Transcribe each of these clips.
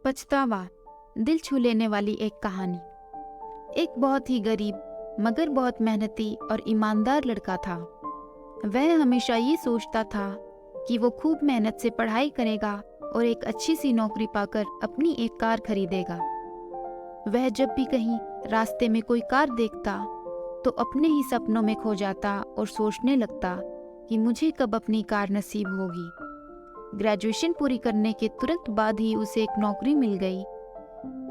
पछतावा, दिल छू लेने वाली एक कहानी। एक बहुत ही गरीब मगर बहुत मेहनती और ईमानदार लड़का था। वह हमेशा ये सोचता था कि वो खूब मेहनत से पढ़ाई करेगा और एक अच्छी सी नौकरी पाकर अपनी एक कार खरीदेगा। वह जब भी कहीं रास्ते में कोई कार देखता तो अपने ही सपनों में खो जाता और सोचने लगता कि मुझे कब अपनी कार नसीब होगी। ग्रेजुएशन पूरी करने के तुरंत बाद ही उसे एक नौकरी मिल गई।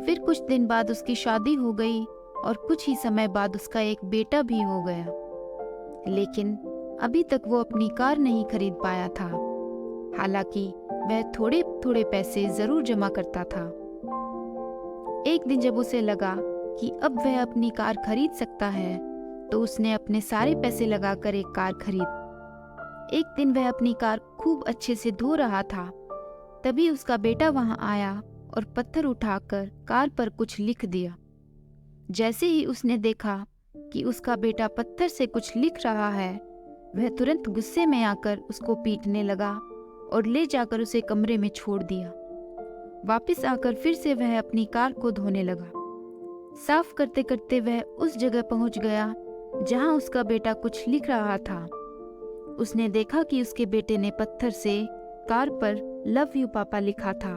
फिर कुछ दिन बाद उसकी शादी हो गई और कुछ ही समय बाद उसका एक बेटा भी हो गया। लेकिन अभी तक वो अपनी कार नहीं खरीद पाया था। हालांकि वह थोड़े थोड़े पैसे जरूर जमा करता था। एक दिन जब उसे लगा कि अब वह अपनी कार खरीद सकता है तो उसने अपने सारे पैसे लगाकर एक कार खरीद। एक दिन वह अपनी कार खूब अच्छे से धो रहा था। तभी उसका बेटा वहां आया और पत्थर उठाकर कार पर कुछ लिख दिया। जैसे ही उसने देखा कि उसका बेटा पत्थर से कुछ लिख रहा है, वह तुरंत गुस्से में आकर उसको पीटने लगा और ले जाकर उसे कमरे में छोड़ दिया। वापस आकर फिर से वह अपनी कार को धोने लगा। साफ करते करते वह उस जगह पहुंच गया जहां उसका बेटा कुछ लिख रहा था। उसने देखा कि उसके बेटे ने पत्थर से कार पर लव यू पापा लिखा था।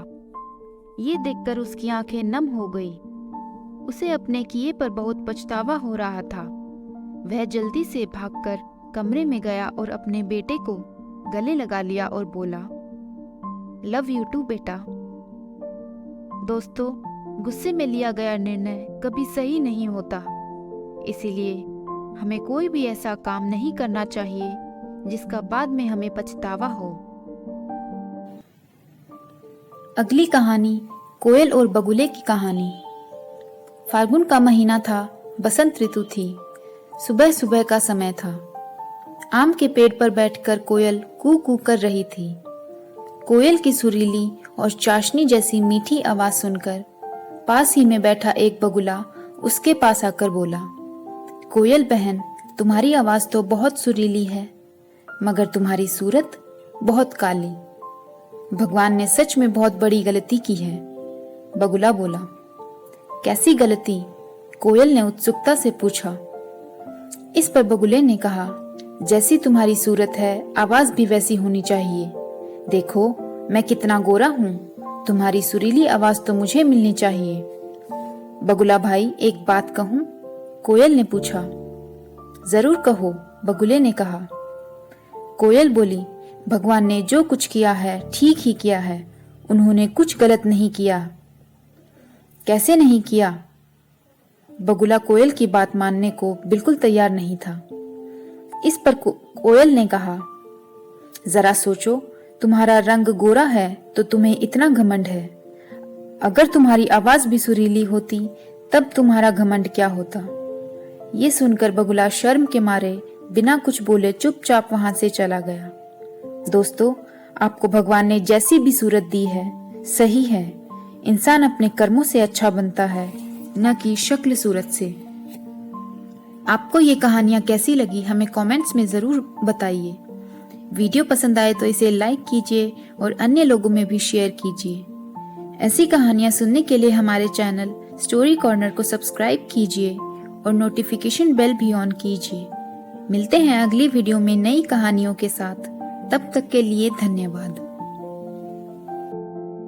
ये देखकर उसकी आंखें नम हो गई। उसे अपने किए पर बहुत पछतावा हो रहा था। वह जल्दी से भागकर कमरे में गया और अपने बेटे को गले लगा लिया और बोला, लव यू टू बेटा। दोस्तों, गुस्से में लिया गया निर्णय कभी सही नहीं होता। इसीलिए हमें कोई भी ऐसा काम नहीं करना चाहिए जिसका बाद में हमें पछतावा हो। अगली कहानी कोयल और बगुले की कहानी। फाल्गुन का महीना था, बसंत ऋतु थी। सुबह सुबह का समय था। आम के पेड़ पर बैठकर कोयल कू कू कर रही थी। कोयल की सुरीली और चाशनी जैसी मीठी आवाज सुनकर पास ही में बैठा एक बगुला उसके पास आकर बोला, कोयल बहन, तुम्हारी आवाज तो बहुत सुरीली है, मगर तुम्हारी सूरत बहुत काली। भगवान ने सच में बहुत बड़ी गलती की है। बगुला बोला, कैसी गलती? कोयल ने उत्सुकता से पूछा। इस पर बगुले ने कहा, जैसी तुम्हारी सूरत है, आवाज भी वैसी होनी चाहिए। देखो मैं कितना गोरा हूँ, तुम्हारी सुरीली आवाज तो मुझे मिलनी चाहिए। बगुला भाई, एक बात कहूँ? कोयल ने पूछा। जरूर कहो, बगुले ने कहा। कोयल बोली, भगवान ने जो कुछ किया है ठीक ही किया है, उन्होंने कुछ गलत नहीं किया। कैसे नहीं किया? बगुला कोयल की बात मानने को बिल्कुल तैयार नहीं था। इस पर कोयल ने कहा, जरा सोचो, तुम्हारा रंग गोरा है तो तुम्हें इतना घमंड है। अगर तुम्हारी आवाज भी सुरीली होती तब तुम्हारा घमंड क्या होता? ये सुनकर बगुला शर्म के मारे बिना कुछ बोले चुपचाप वहां से चला गया। दोस्तों, आपको भगवान ने जैसी भी सूरत दी है सही है। इंसान अपने कर्मों से अच्छा बनता है, न कि शक्ल सूरत से। आपको ये कहानियां कैसी लगी हमें कमेंट्स में जरूर बताइए। वीडियो पसंद आए तो इसे लाइक कीजिए और अन्य लोगों में भी शेयर कीजिए। ऐसी कहानियां सुनने के लिए हमारे चैनल स्टोरी कॉर्नर को सब्सक्राइब कीजिए और नोटिफिकेशन बेल भी ऑन कीजिए। मिलते हैं अगली वीडियो में नई कहानियों के साथ। तब तक के लिए धन्यवाद।